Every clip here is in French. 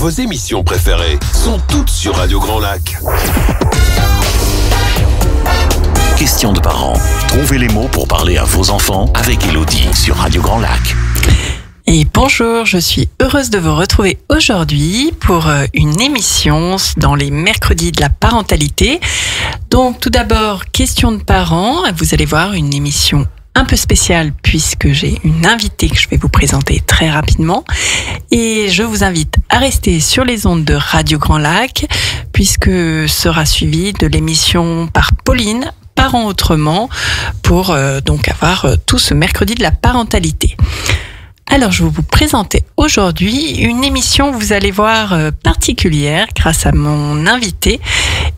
Vos émissions préférées sont toutes sur Radio Grand Lac. Questions de parents. Trouvez les mots pour parler à vos enfants avec Elodie sur Radio Grand Lac. Et bonjour, je suis heureuse de vous retrouver aujourd'hui pour une émission dans les mercredis de la parentalité. Donc tout d'abord, questions de parents. Vous allez voir une émission un peu spéciale puisque j'ai une invitée que je vais vous présenter très rapidement. Et je vous invite à rester sur les ondes de Radio Grand Lac puisque sera suivi de l'émission par Pauline, Parents Autrement, pour donc avoir tout ce mercredi de la parentalité. Alors, je vais vous présenter aujourd'hui une émission, vous allez voir, particulière grâce à mon invité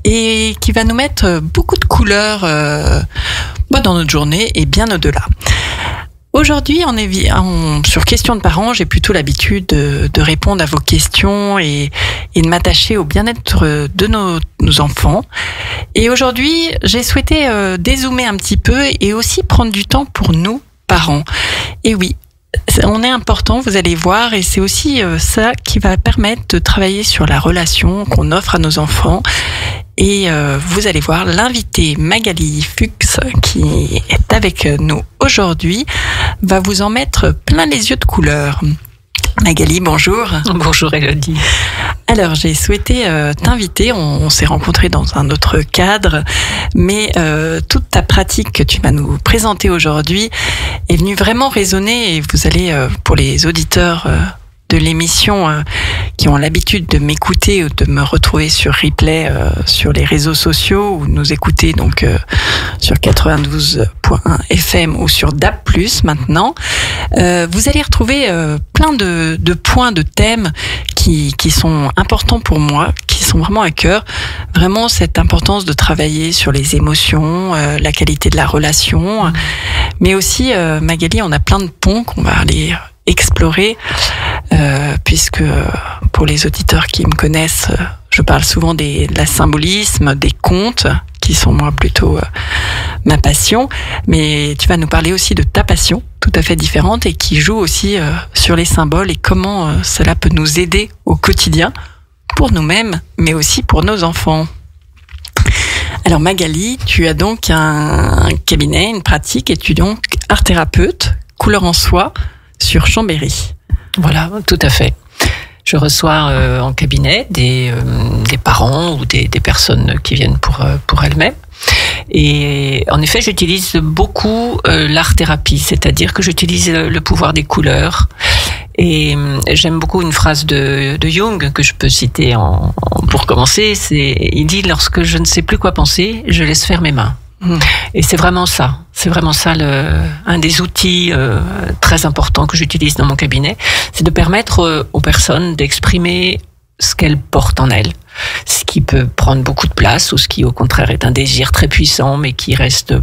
et qui va nous mettre beaucoup de couleurs dans notre journée et bien au-delà. Aujourd'hui, sur questions de parents, j'ai plutôt l'habitude de répondre à vos questions et de m'attacher au bien-être de nos enfants. Et aujourd'hui, j'ai souhaité dézoomer un petit peu et aussi prendre du temps pour nous, parents. Et oui, on est important, vous allez voir, et c'est aussi ça qui va permettre de travailler sur la relation qu'on offre à nos enfants. Et vous allez voir, l'invité Magali Fuchs, qui est avec nous aujourd'hui, va vous en mettre plein les yeux de couleurs. Magali, bonjour. Bonjour Elodie. Alors, j'ai souhaité t'inviter, on s'est rencontrés dans un autre cadre, mais toute ta pratique que tu vas nous présenter aujourd'hui est venue vraiment résonner et vous allez, pour les auditeurs de l'émission qui ont l'habitude de m'écouter ou de me retrouver sur replay sur les réseaux sociaux ou nous écouter donc sur 92.1 FM ou sur DAB+, maintenant, vous allez retrouver plein de points, de thèmes qui sont importants pour moi, qui sont vraiment à cœur. Vraiment cette importance de travailler sur les émotions, la qualité de la relation, mais aussi, Magali, on a plein de ponts qu'on va aller explorer, puisque pour les auditeurs qui me connaissent, je parle souvent de la symbolisme, des contes, qui sont moi plutôt ma passion, mais tu vas nous parler aussi de ta passion, tout à fait différente, et qui joue aussi sur les symboles et comment cela peut nous aider au quotidien, pour nous-mêmes, mais aussi pour nos enfants. Alors Magali, tu as donc un cabinet, une pratique, et tu es donc art-thérapeute, couleur en soie, sur Chambéry. Voilà, tout à fait. Je reçois en cabinet des parents ou des personnes qui viennent pour elles-mêmes. Et en effet, j'utilise beaucoup l'art-thérapie, c'est-à-dire que j'utilise le pouvoir des couleurs. Et j'aime beaucoup une phrase de Jung que je peux citer pour commencer. Il dit « Lorsque je ne sais plus quoi penser, je laisse faire mes mains ». Et c'est vraiment ça un des outils très importants que j'utilise dans mon cabinet, c'est de permettre aux personnes d'exprimer ce qu'elles portent en elles, ce qui peut prendre beaucoup de place ou ce qui au contraire est un désir très puissant mais qui reste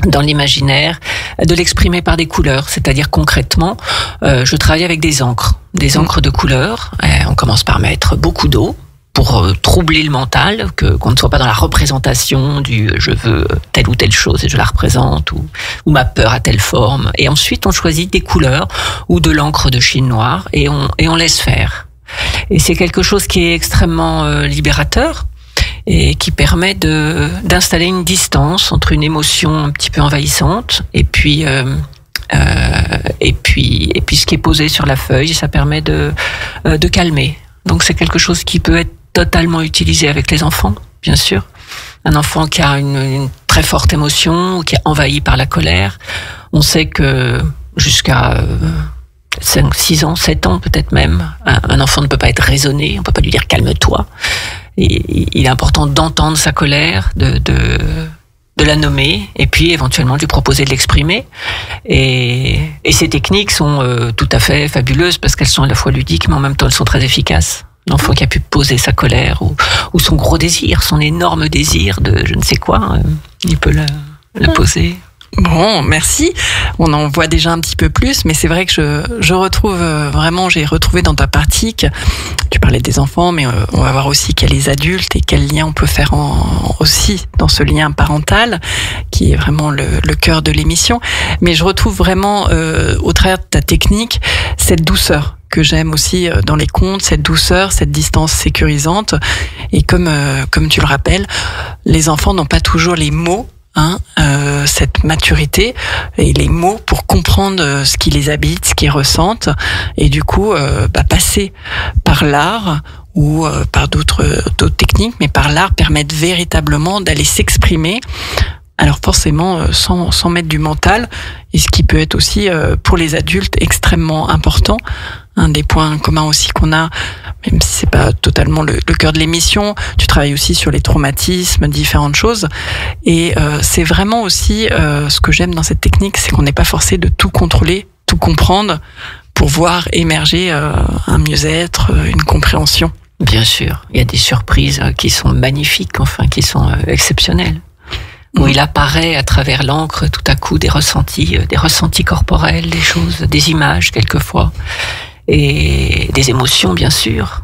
dans l'imaginaire, de l'exprimer par des couleurs, c'est-à-dire concrètement, je travaille avec des encres de couleurs. On commence par mettre beaucoup d'eau pour troubler le mental, qu'on ne soit pas dans la représentation du je veux telle ou telle chose et je la représente, ou ma peur a telle forme. Et ensuite, on choisit des couleurs ou de l'encre de Chine noire et on laisse faire. Et c'est quelque chose qui est extrêmement libérateur et qui permet d'installer une distance entre une émotion un petit peu envahissante et puis ce qui est posé sur la feuille, ça permet de calmer. Donc c'est quelque chose qui peut être totalement utilisé avec les enfants, bien sûr. Un enfant qui a une très forte émotion ou qui est envahi par la colère, on sait que jusqu'à 5, 6 ans, 7 ans peut-être même, un enfant ne peut pas être raisonné, on ne peut pas lui dire « calme-toi ». Et il est important d'entendre sa colère, de la nommer et puis éventuellement de lui proposer de l'exprimer. Et ces techniques sont tout à fait fabuleuses parce qu'elles sont à la fois ludiques mais en même temps elles sont très efficaces. L'enfant qui a pu poser sa colère ou son gros désir, son énorme désir de je ne sais quoi, il peut le poser. Bon, merci. On en voit déjà un petit peu plus, mais c'est vrai que je retrouve vraiment, j'ai retrouvé dans ta pratique, tu parlais des enfants, mais on va voir aussi qu'il y a les adultes et quel lien on peut faire aussi dans ce lien parental, qui est vraiment le cœur de l'émission. Mais je retrouve vraiment, au travers de ta technique, cette douceur que j'aime aussi dans les contes, cette douceur, cette distance sécurisante. Et comme tu le rappelles, les enfants n'ont pas toujours les mots, cette maturité et les mots pour comprendre ce qui les habite, ce qu'ils ressentent. Et du coup, passer par l'art ou par d'autres techniques, mais par l'art permettre véritablement d'aller s'exprimer. Alors forcément, sans mettre du mental, et ce qui peut être aussi pour les adultes extrêmement important. Un des points communs aussi qu'on a, même si c'est pas totalement le cœur de l'émission, tu travailles aussi sur les traumatismes, différentes choses. Et c'est vraiment aussi ce que j'aime dans cette technique, c'est qu'on n'est pas forcé de tout contrôler, tout comprendre, pour voir émerger un mieux-être, une compréhension. Bien sûr, il y a des surprises qui sont magnifiques, enfin qui sont exceptionnelles. Où il apparaît à travers l'encre tout à coup des ressentis corporels, des choses, des images quelquefois, et des émotions bien sûr.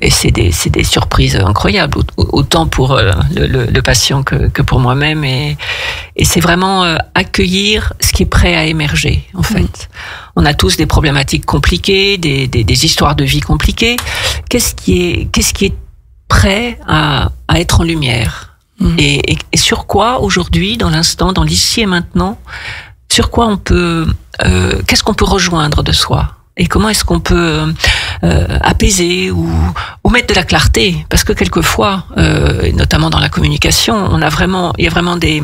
Et c'est des surprises incroyables, autant pour le patient que pour moi-même. Et c'est vraiment accueillir ce qui est prêt à émerger, en fait. On a tous des problématiques compliquées, des histoires de vie compliquées. Qu'est-ce qui est prêt à être en lumière? Et sur quoi aujourd'hui, dans l'instant, dans l'ici et maintenant, sur quoi on peut, qu'est-ce qu'on peut rejoindre de soi? Et comment est-ce qu'on peut apaiser ou mettre de la clarté? Parce que quelquefois, notamment dans la communication, il y a vraiment des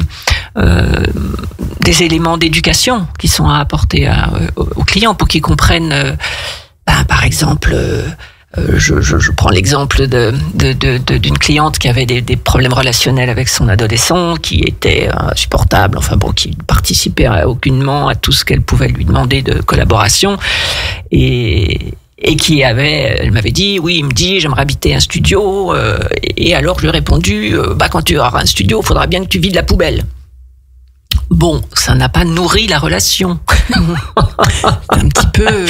éléments d'éducation qui sont à apporter aux clients pour qu'ils comprennent, par exemple. Je prends l'exemple d'une cliente qui avait des problèmes relationnels avec son adolescent, qui était insupportable, qui participait aucunement à tout ce qu'elle pouvait lui demander de collaboration, et elle m'avait dit, oui, il me dit, j'aimerais habiter un studio, et alors je lui ai répondu, quand tu auras un studio, il faudra bien que tu vides la poubelle. Bon, ça n'a pas nourri la relation. Un petit peu,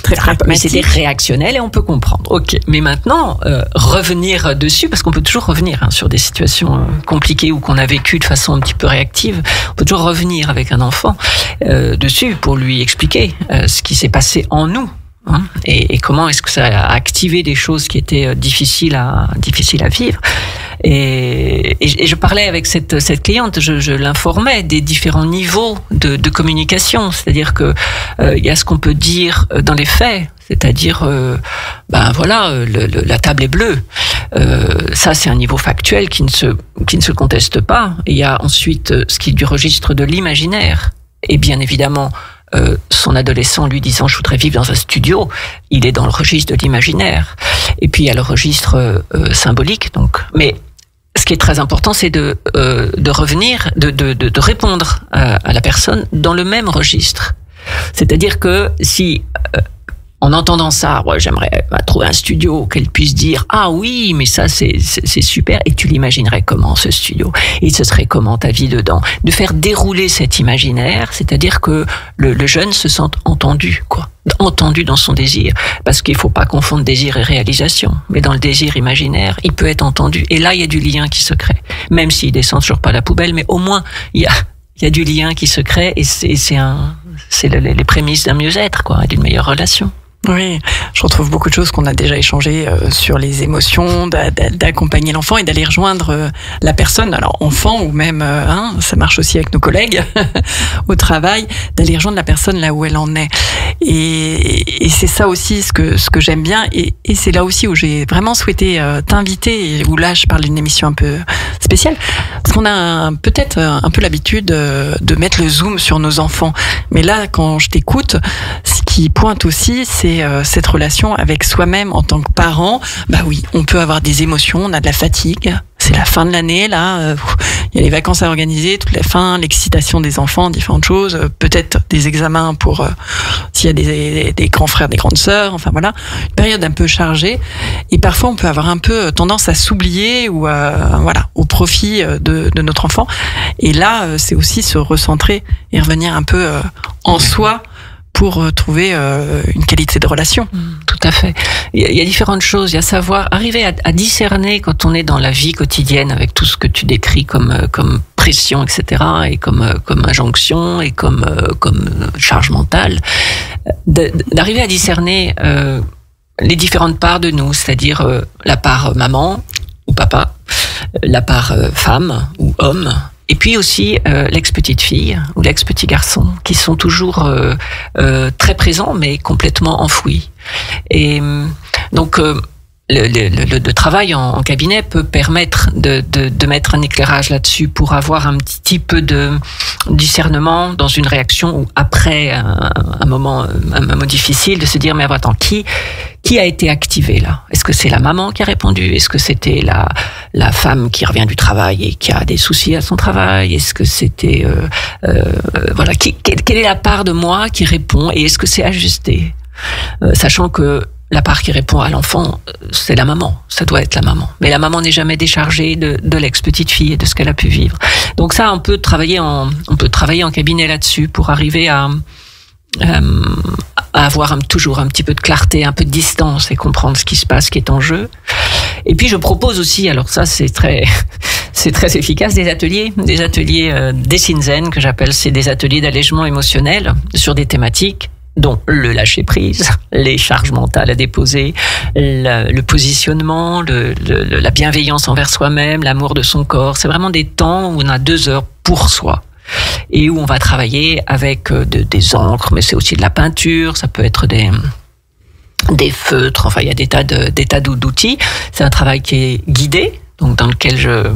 très pragmatique. Mais c'était réactionnel et on peut comprendre. Ok. Mais maintenant, revenir dessus, parce qu'on peut toujours revenir sur des situations compliquées ou qu'on a vécues de façon un petit peu réactive. On peut toujours revenir avec un enfant dessus pour lui expliquer ce qui s'est passé en nous. Et comment est-ce que ça a activé des choses qui étaient difficiles à vivre. Et je parlais avec cette cliente, je l'informais des différents niveaux de communication, c'est-à-dire que il y a ce qu'on peut dire dans les faits, c'est-à-dire la table est bleue. Ça c'est un niveau factuel qui ne se conteste pas. Et il y a ensuite ce qui est du registre de l'imaginaire. Et bien évidemment, son adolescent lui disant je voudrais vivre dans un studio, il est dans le registre de l'imaginaire. Et puis il y a le registre symbolique. Donc, mais ce qui est très important, c'est de revenir, de répondre à la personne dans le même registre. C'est-à-dire que si en entendant ça, j'aimerais trouver un studio qu'elle puisse dire ah oui, mais ça c'est super, et tu l'imaginerais comment ce studio, et ce serait comment ta vie dedans, de faire dérouler cet imaginaire, c'est-à-dire que le jeune se sente entendu dans son désir, parce qu'il faut pas confondre désir et réalisation, mais dans le désir imaginaire, il peut être entendu, et là il y a du lien qui se crée, même s'il descend toujours pas la poubelle, mais au moins il y a du lien qui se crée, et c'est les prémices d'un mieux-être, et d'une meilleure relation. Oui, je retrouve beaucoup de choses qu'on a déjà échangées sur les émotions, d'accompagner l'enfant et d'aller rejoindre la personne, alors enfant ou même, ça marche aussi avec nos collègues au travail, d'aller rejoindre la personne là où elle en est. Et c'est ça aussi ce que j'aime bien, et c'est là aussi où j'ai vraiment souhaité t'inviter, et où là je parle d'une émission un peu spéciale, parce qu'on a peut-être un peu l'habitude de mettre le zoom sur nos enfants. Mais là, quand je t'écoute, ce qui pointe aussi, c'est cette relation avec soi-même en tant que parent. Bah oui, on peut avoir des émotions, on a de la fatigue, c'est la fin de l'année, là, il y a les vacances à organiser, toute la fin, l'excitation des enfants, différentes choses, peut-être des examens pour s'il y a des grands frères, des grandes sœurs, enfin voilà, une période un peu chargée, et parfois on peut avoir un peu tendance à s'oublier ou au profit de notre enfant. Et là, c'est aussi se recentrer et revenir un peu en soi, pour trouver une qualité de relation. Tout à fait. il y a différentes choses. Il y a savoir arriver à discerner quand on est dans la vie quotidienne avec tout ce que tu décris comme pression, etc., et comme injonction et comme charge mentale, d'arriver à discerner les différentes parts de nous, c'est-à-dire la part maman ou papa, la part femme ou homme, et puis aussi l'ex-petite fille ou l'ex-petit garçon, qui sont toujours très présents mais complètement enfouis. Et donc le travail en cabinet peut permettre de mettre un éclairage là-dessus pour avoir un petit peu de discernement dans une réaction ou après un moment difficile, de se dire mais attends, qui a été activé là? Est-ce que c'est la maman qui a répondu? Est-ce que c'était la femme qui revient du travail et qui a des soucis à son travail? Est-ce que c'était voilà, quelle est la part de moi qui répond et est-ce que c'est ajusté? Sachant que la part qui répond à l'enfant, c'est la maman. Ça doit être la maman. Mais la maman n'est jamais déchargée de l'ex-petite fille et de ce qu'elle a pu vivre. Donc ça, on peut travailler en cabinet là-dessus pour arriver à avoir toujours un petit peu de clarté, un peu de distance et comprendre ce qui se passe, ce qui est en jeu. Et puis je propose aussi, alors ça c'est très efficace, des ateliers Dessinzen que j'appelle, c'est des ateliers d'allègement émotionnel sur des thématiques dont le lâcher-prise, les charges mentales à déposer, le positionnement, la bienveillance envers soi-même, l'amour de son corps. C'est vraiment des temps où on a 2 heures pour soi et où on va travailler avec des encres, mais c'est aussi de la peinture, ça peut être des feutres, enfin il y a des tas d'outils. C'est un travail qui est guidé, donc dans lequel je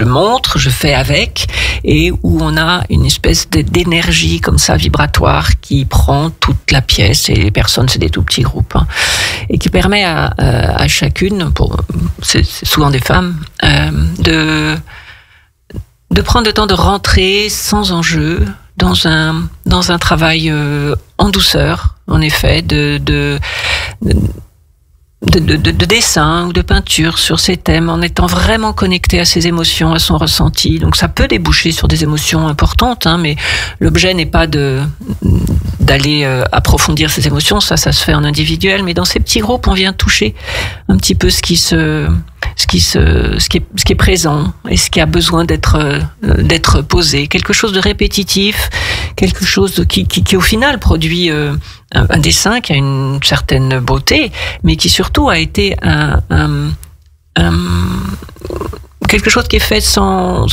montre, je fais avec, et où on a une espèce d'énergie comme ça vibratoire qui prend toute la pièce, et les personnes c'est des tout petits groupes, hein, et qui permet à chacune, c'est souvent des femmes, de prendre le temps de rentrer sans enjeu dans un travail en douceur, en effet, de dessin ou de peinture sur ces thèmes, en étant vraiment connecté à ses émotions, à son ressenti. Donc ça peut déboucher sur des émotions importantes, hein, mais l'objet n'est pas d'aller approfondir ces émotions, ça se fait en individuel, mais dans ces petits groupes, on vient toucher un petit peu ce qui est présent et ce qui a besoin d'être posé, quelque chose de répétitif, quelque chose qui au final produit un dessin qui a une certaine beauté, mais qui surtout a été quelque chose qui est fait sans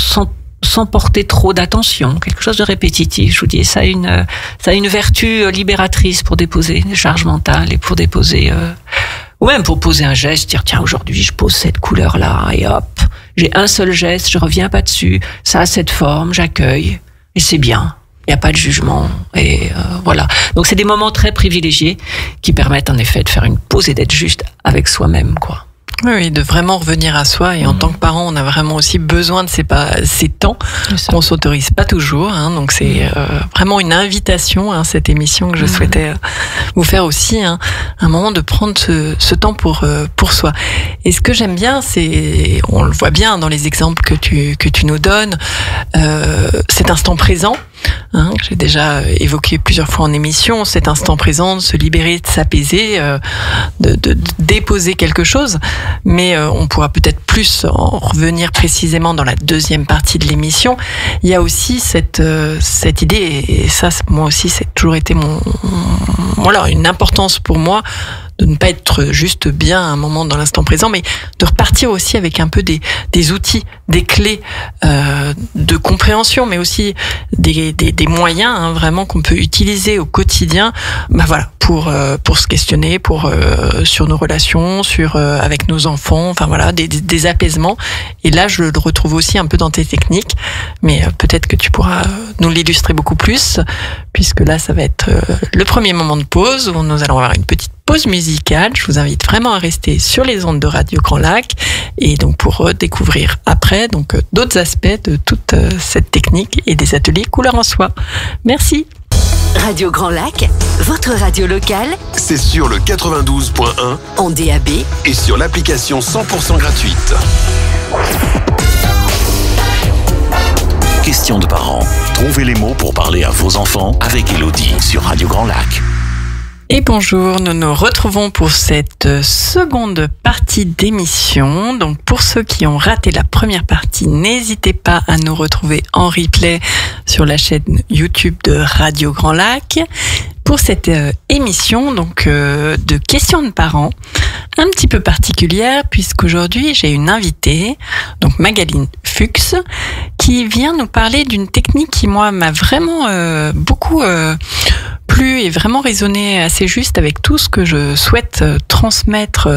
porter trop d'attention, quelque chose de répétitif. Je vous dis, ça a une vertu libératrice pour déposer des charges mentales et pour déposer ou même pour poser un geste, dire tiens, aujourd'hui je pose cette couleur-là et hop, j'ai un seul geste, je reviens pas dessus, ça a cette forme, j'accueille et c'est bien. Il n'y a pas de jugement et voilà. Donc c'est des moments très privilégiés qui permettent en effet de faire une pause et d'être juste avec soi-même, quoi. Oui, de vraiment revenir à soi. Et en tant que parent, on a vraiment aussi besoin de ces temps qu'on s'autorise pas toujours. Hein, donc c'est vraiment une invitation, hein, cette émission que je souhaitais vous faire aussi, hein, un moment de prendre ce temps pour soi. Et ce que j'aime bien, c'est, on le voit bien dans les exemples que tu nous donnes, cet instant présent. Hein, que j'ai déjà évoqué plusieurs fois en émission, cet instant présent, de se libérer, de s'apaiser, de déposer quelque chose, mais on pourra peut-être plus en revenir précisément dans la deuxième partie de l'émission. Il y a aussi cette idée, et ça moi aussi c'est toujours été une importance pour moi, de ne pas être juste bien à un moment dans l'instant présent, mais de repartir aussi avec un peu des outils, des clés de compréhension, mais aussi des moyens, hein, vraiment qu'on peut utiliser au quotidien, pour se questionner, sur nos relations, avec nos enfants, enfin voilà, des apaisements. Et là, je le retrouve aussi un peu dans tes techniques, mais peut-être que tu pourras nous l'illustrer beaucoup plus, puisque là, ça va être le premier moment de pause où nous allons avoir une petite pause musicale. Je vous invite vraiment à rester sur les ondes de Radio Grand Lac, et donc pour découvrir après d'autres aspects de toute cette technique et des ateliers couleur en soi. Merci. Radio Grand Lac, votre radio locale. C'est sur le 92.1 en DAB et sur l'application 100% gratuite. Question de parents. Trouvez les mots pour parler à vos enfants avec Élodie sur Radio Grand Lac. Et bonjour, nous nous retrouvons pour cette seconde partie d'émission. Donc pour ceux qui ont raté la première partie, n'hésitez pas à nous retrouver en replay sur la chaîne YouTube de Radio Grand Lac. Pour cette émission de questions de parents, un petit peu particulière, puisqu'aujourd'hui j'ai une invitée, donc Magaline Fuchs, qui vient nous parler d'une technique qui moi m'a vraiment beaucoup plu et vraiment résonné assez juste avec tout ce que je souhaite transmettre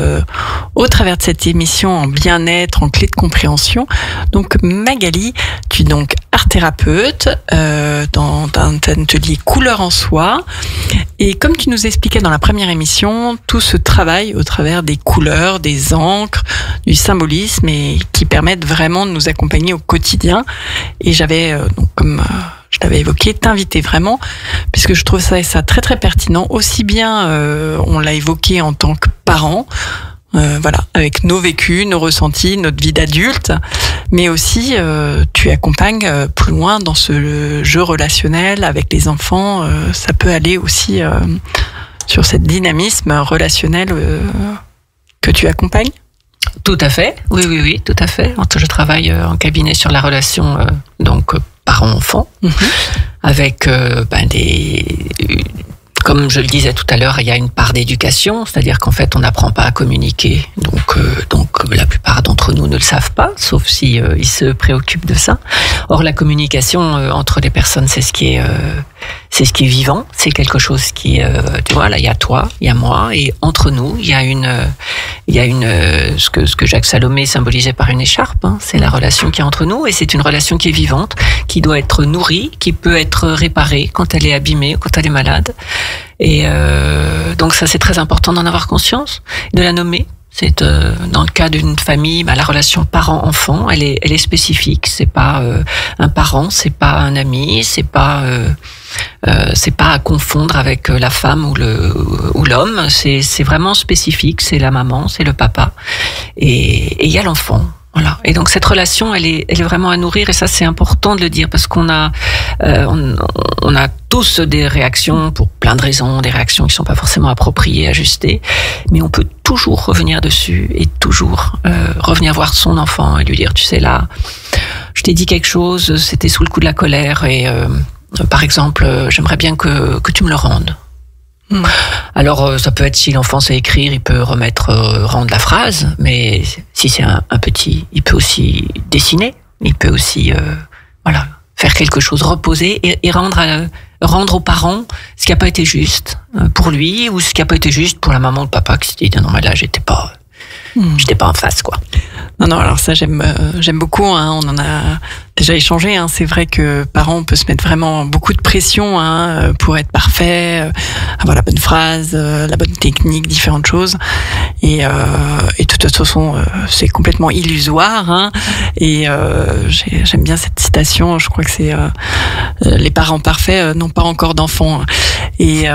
au travers de cette émission en bien-être, en clé de compréhension. Donc Magali, tu es donc art thérapeute dans un atelier couleur en soi. Et comme tu nous expliquais dans la première émission, tout ce travail au travers des couleurs, des encres, du symbolisme et qui permettent vraiment de nous accompagner au quotidien. Et j'avais, comme je l'avais évoqué, t'inviter vraiment, puisque je trouve ça très très pertinent. Aussi bien, on l'a évoqué en tant que parent, avec nos vécus, nos ressentis, notre vie d'adulte, mais aussi tu accompagnes plus loin dans ce jeu relationnel avec les enfants. Ça peut aller aussi sur cette dynamisme relationnel que tu accompagnes. Tout à fait, oui, tout à fait. Je travaille en cabinet sur la relation parent-enfant, avec comme je le disais tout à l'heure, il y a une part d'éducation, c'est-à-dire qu'en fait, on n'apprend pas à communiquer. Donc la plupart d'entre nous ne le savent pas, sauf si ils se préoccupent de ça. Or, la communication entre les personnes, c'est ce qui est vivant. C'est quelque chose qui, tu vois, là, il y a toi, il y a moi, et entre nous, il y a ce que Jacques Salomé symbolisait par une écharpe. C'est la relation qui est entre nous, et c'est une relation qui est vivante, qui doit être nourrie, qui peut être réparée quand elle est abîmée, quand elle est malade. Et donc ça, c'est très important d'en avoir conscience, de la nommer. C'est dans le cas d'une famille, la relation parent-enfant, elle est spécifique. C'est pas un parent, c'est pas un ami, c'est pas à confondre avec la femme ou l'homme. C'est vraiment spécifique. C'est la maman, c'est le papa, et il y a l'enfant. Voilà. Et donc cette relation, elle est vraiment à nourrir, et ça c'est important de le dire, parce qu'on a tous des réactions pour plein de raisons, des réactions qui sont pas forcément appropriées, ajustées, mais on peut toujours revenir dessus et toujours revenir voir son enfant et lui dire, tu sais, là, je t'ai dit quelque chose, c'était sous le coup de la colère, et par exemple, j'aimerais bien que tu me le rendes. Alors, ça peut être, si l'enfant sait écrire, il peut rendre la phrase, mais si c'est un petit, il peut aussi dessiner, il peut aussi, faire quelque chose, reposer et rendre aux parents ce qui n'a pas été juste pour lui, ou ce qui n'a pas été juste pour la maman ou le papa qui s'est dit, non, mais là, j'étais pas en face, quoi. Non, alors ça, j'aime beaucoup, on en a déjà échangé, c'est vrai que parents, on peut se mettre vraiment beaucoup de pression, pour être parfait, avoir la bonne phrase, la bonne technique, différentes choses, et de toute façon, c'est complètement illusoire, et j'aime bien cette citation, je crois que c'est les parents parfaits n'ont pas encore d'enfants, et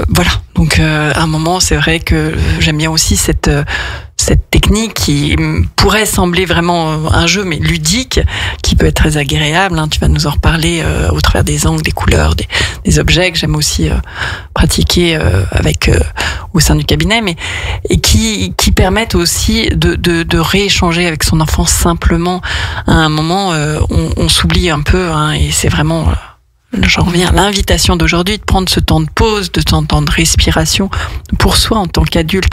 voilà, donc à un moment, c'est vrai que j'aime bien aussi cette technique qui pourrait sembler vraiment un jeu, mais ludique, qui peut être très agréable. Tu vas nous en reparler au travers des angles, des couleurs, des objets que j'aime aussi pratiquer au sein du cabinet, et qui permettent aussi de rééchanger avec son enfant simplement. À un moment, on s'oublie un peu, et c'est vraiment... J'en reviens à l'invitation d'aujourd'hui, de prendre ce temps de pause, de ce temps de respiration pour soi en tant qu'adulte.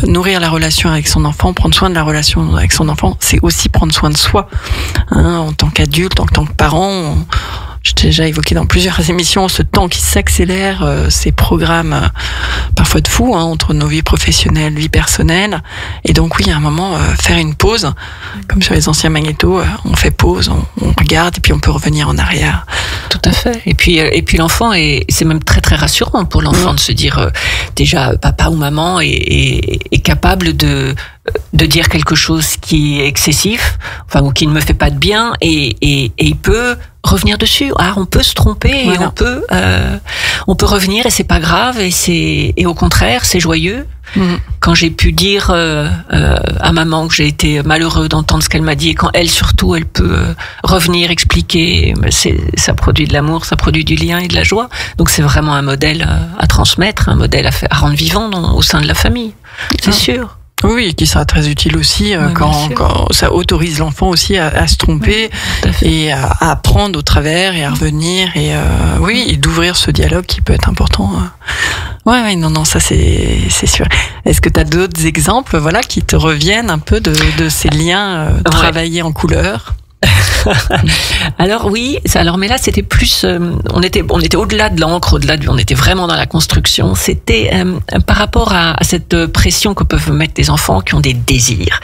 Nourrir la relation avec son enfant, prendre soin de la relation avec son enfant, c'est aussi prendre soin de soi. En tant qu'adulte, en tant que parent, j'ai déjà évoqué dans plusieurs émissions ce temps qui s'accélère, ces programmes parfois de fou, entre nos vies professionnelles, vie personnelle. Et donc oui, à un moment, faire une pause, comme sur les anciens magnétos, on fait pause, on regarde, et puis on peut revenir en arrière. Tout à fait. Et puis l'enfant, c'est même très très rassurant pour l'enfant de se dire déjà papa ou maman est capable de dire quelque chose qui est excessif, ou qui ne me fait pas de bien, et il peut revenir dessus. Ah, on peut se tromper, Voilà. et on peut revenir, et c'est pas grave, et au contraire, c'est joyeux. Quand j'ai pu dire à maman que j'ai été malheureux d'entendre ce qu'elle m'a dit, et quand elle surtout, elle peut revenir, expliquer, ça produit de l'amour, ça produit du lien et de la joie. Donc c'est vraiment un modèle à transmettre, un modèle à rendre vivant au sein de la famille, c'est sûr. Oui, qui sera très utile aussi Oui, quand ça autorise l'enfant aussi à se tromper, Tout à fait. et à apprendre au travers et à revenir, et et d'ouvrir ce dialogue qui peut être important. Ouais, non, ça c'est sûr. Est-ce que tu as d'autres exemples, voilà, qui te reviennent un peu de ces liens travaillés en couleur? Alors oui, mais là c'était plus, on était au-delà de l'encre, on était vraiment dans la construction. C'était par rapport à cette pression que peuvent mettre des enfants qui ont des désirs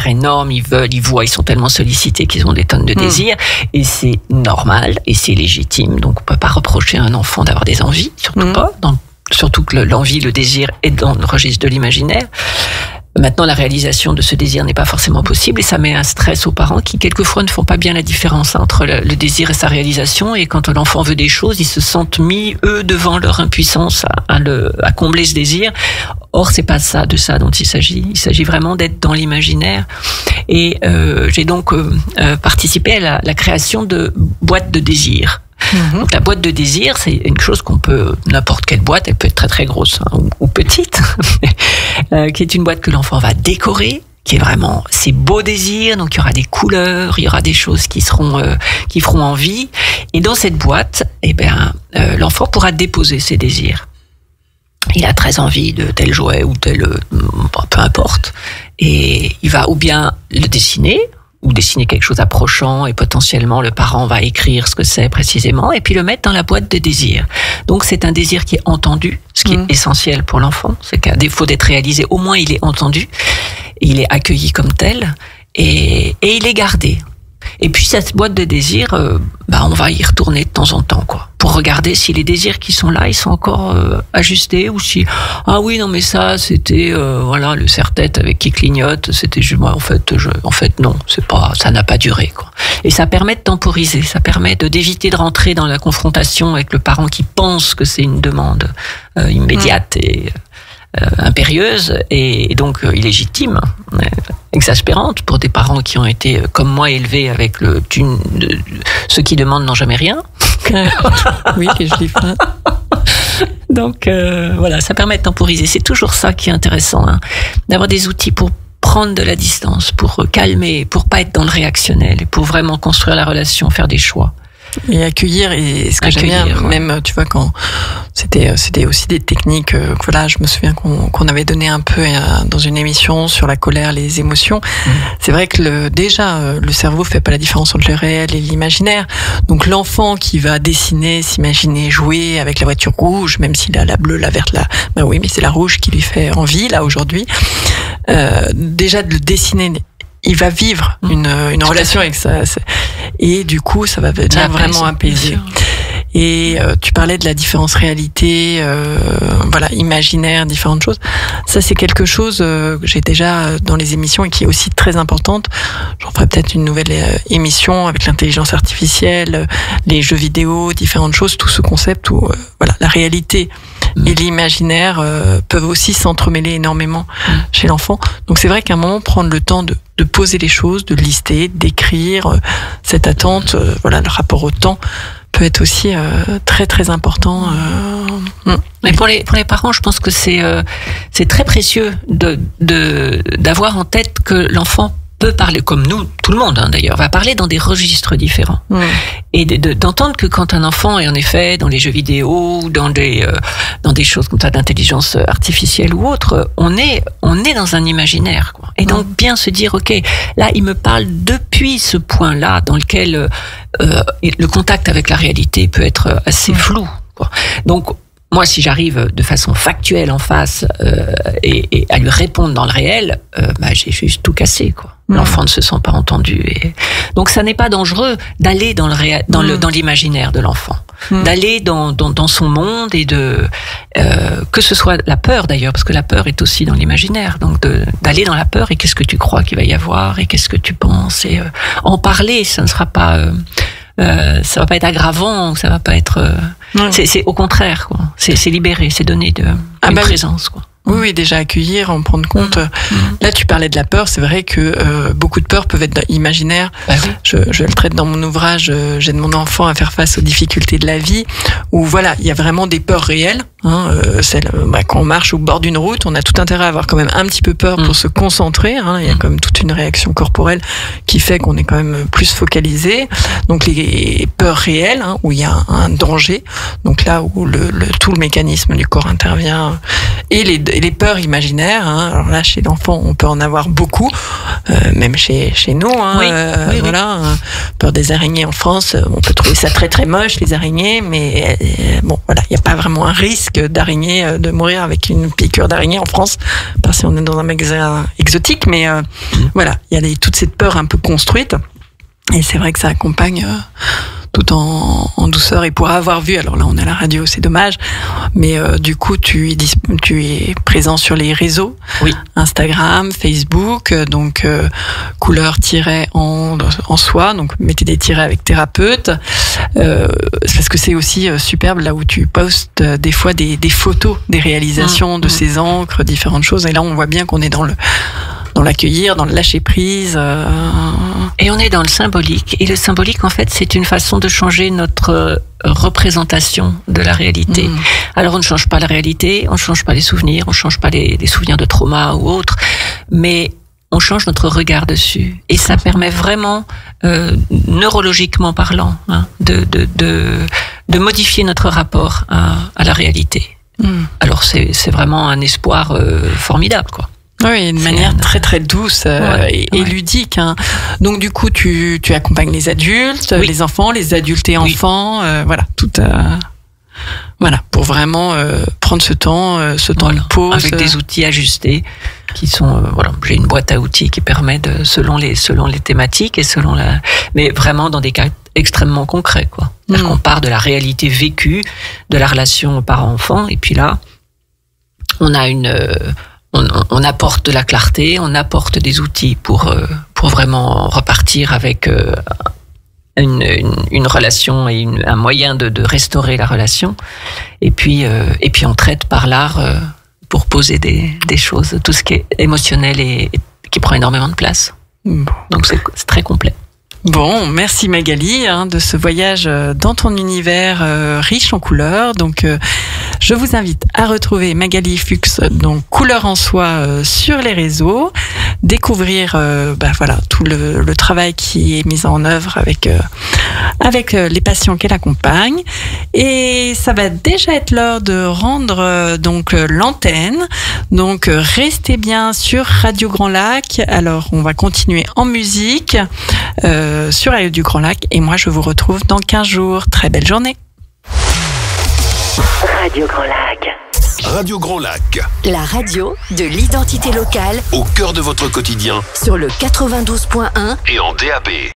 énormes, ils voient, ils sont tellement sollicités qu'ils ont des tonnes de désirs, et c'est normal et c'est légitime. Donc on peut pas reprocher à un enfant d'avoir des envies, surtout pas, surtout que l'envie, le désir est dans le registre de l'imaginaire. Maintenant, la réalisation de ce désir n'est pas forcément possible, et ça met un stress aux parents qui, quelquefois, ne font pas bien la différence entre le désir et sa réalisation. Et quand l'enfant veut des choses, ils se sentent mis, eux, devant leur impuissance à combler ce désir. Or, c'est pas de ça dont il s'agit. Il s'agit vraiment d'être dans l'imaginaire. Et j'ai donc participé à la création de boîtes de désir. Donc la boîte de désir, c'est une chose qu'on peut, n'importe quelle boîte, elle peut être très très grosse ou petite, qui est une boîte que l'enfant va décorer, qui est vraiment ses beaux désirs. Donc il y aura des couleurs, il y aura des choses qui feront envie. Et dans cette boîte, l'enfant pourra déposer ses désirs. Il a très envie de tel jouet ou tel, peu importe, et il va ou bien le dessiner, ou dessiner quelque chose approchant, et potentiellement le parent va écrire ce que c'est précisément, et puis le mettre dans la boîte de désirs. Donc c'est un désir qui est entendu, ce qui est essentiel pour l'enfant, c'est qu'à défaut d'être réalisé, au moins il est entendu, il est accueilli comme tel, et il est gardé. Et puis cette boîte de désirs, on va y retourner de temps en temps, quoi, pour regarder si les désirs qui sont là, ils sont encore ajustés, ou si mais ça c'était le serre-tête avec qui clignote, c'était moi en fait non, c'est pas, ça n'a pas duré, quoi. Et ça permet de temporiser, ça permet d'éviter de rentrer dans la confrontation avec le parent qui pense que c'est une demande immédiate et impérieuse, et donc illégitime, exaspérante pour des parents qui ont été comme moi élevés avec ceux qui demandent n'ont jamais rien. Oui, que je dis pas. Donc ça permet de temporiser. C'est toujours ça qui est intéressant, d'avoir des outils pour prendre de la distance, pour calmer, pour pas être dans le réactionnel, et pour vraiment construire la relation, faire des choix. Et accueillir, et ce que j'aime bien, même, tu vois, quand c'était aussi des techniques, je me souviens qu'on avait donné un peu dans une émission sur la colère, les émotions. C'est vrai que le cerveau fait pas la différence entre le réel et l'imaginaire. Donc l'enfant qui va dessiner, s'imaginer jouer avec la voiture rouge, même s'il a la bleue, la verte, oui, mais c'est la rouge qui lui fait envie, là, aujourd'hui. Déjà de le dessiner, il va vivre une relation avec ça, et du coup ça va venir vraiment apaiser. Et tu parlais de la différence réalité, imaginaire, différentes choses. Ça c'est quelque chose que j'ai déjà dans les émissions et qui est aussi très importante. J'en ferai peut-être une nouvelle émission avec l'intelligence artificielle, les jeux vidéo, différentes choses, tout ce concept où la réalité et l'imaginaire peuvent aussi s'entremêler énormément chez l'enfant. Donc c'est vrai qu'à un moment, prendre le temps de poser les choses, de lister, d'écrire cette attente, le rapport au temps peut être aussi très très important. Mais pour les parents, je pense que c'est très précieux d'avoir en tête que l'enfant peut parler, comme nous, tout le monde d'ailleurs, va parler dans des registres différents. Et d'entendre que quand un enfant est en effet dans les jeux vidéo, ou dans des choses comme ça d'intelligence artificielle ou autre, on est dans un imaginaire, quoi. Et donc bien se dire, ok, là il me parle depuis ce point-là dans lequel le contact avec la réalité peut être assez flou, quoi. Donc moi, si j'arrive de façon factuelle en face et à lui répondre dans le réel, j'ai juste tout cassé, quoi. L'enfant ne se sent pas entendu. Et donc, ça n'est pas dangereux d'aller dans l'imaginaire de l'enfant, d'aller dans son monde, et que ce soit la peur d'ailleurs, parce que la peur est aussi dans l'imaginaire. Donc, d'aller dans la peur, et qu'est-ce que tu crois qu'il va y avoir, et qu'est-ce que tu penses, et en parler, ça ne sera pas ça va pas être aggravant, ça va pas être. C'est au contraire, quoi. C'est libéré, c'est donner une présence, quoi. Oui, déjà accueillir, en prendre compte. Là, tu parlais de la peur. C'est vrai que beaucoup de peurs peuvent être imaginaires. Bah oui. Je le traite dans mon ouvrage. J'aide mon enfant à faire face aux difficultés de la vie. Où voilà, il y a vraiment des peurs réelles. Quand on marche au bord d'une route, on a tout intérêt à avoir quand même un petit peu peur pour se concentrer. Il y a quand même toute une réaction corporelle qui fait qu'on est quand même plus focalisé. Donc les peurs réelles, où il y a un danger. Donc là où tout le mécanisme du corps intervient. Et les peurs imaginaires, alors là chez l'enfant on peut en avoir beaucoup, même chez nous, voilà, peur des araignées en France, on peut trouver ça très très moche les araignées, mais bon voilà, il n'y a pas vraiment un risque d'araignée, de mourir avec une piqûre d'araignée en France, parce qu'on est dans un magasin exotique, mais voilà, il y a toute cette peur un peu construite, et c'est vrai que ça accompagne tout en douceur. Et pour avoir vu, alors là on est à la radio, c'est dommage, mais du coup tu es présent sur les réseaux, Instagram, Facebook, donc couleur-en soi, donc mettez des tirets avec thérapeute, parce que c'est aussi superbe là où tu postes des fois des photos des réalisations de ces encres, différentes choses, et là on voit bien qu'on est dans l'accueillir, dans le lâcher prise. Et on est dans le symbolique. Et le symbolique, en fait, c'est une façon de changer notre représentation de la réalité. Alors, on ne change pas la réalité, on ne change pas les souvenirs, on ne change pas les souvenirs de trauma ou autres, mais on change notre regard dessus. Et ça permet vraiment, neurologiquement parlant, de modifier notre rapport à la réalité. Alors, c'est vraiment un espoir formidable, quoi. Oui, une manière très très douce et ludique. Donc du coup, tu accompagnes les adultes, les enfants, les adultes et enfants, voilà, pour vraiment prendre ce temps de pause avec des outils ajustés qui sont j'ai une boîte à outils qui permet selon les thématiques et mais vraiment dans des cas extrêmement concrets, quoi. C'est-à-dire qu'on part de la réalité vécue, de la relation parent-enfant, et puis là, on a on apporte de la clarté, on apporte des outils pour vraiment repartir avec une relation et un moyen de restaurer la relation. Et puis on traite par l'art pour poser des choses, tout ce qui est émotionnel et qui prend énormément de place. Donc c'est très complet. Bon, merci Magali de ce voyage dans ton univers riche en couleurs. Donc, je vous invite à retrouver Magali Fuchs, donc Couleur en soi, sur les réseaux, découvrir tout le travail qui est mis en œuvre avec les patients qu'elle accompagne. Et ça va déjà être l'heure de rendre l'antenne. Donc, restez bien sur Radio Grand Lac. Alors, on va continuer en musique. Sur Radio du Grand Lac, et moi je vous retrouve dans 15 jours. Très belle journée. Radio Grand Lac. Radio Grand Lac. La radio de l'identité locale. Au cœur de votre quotidien. Sur le 92.1 et en DAB.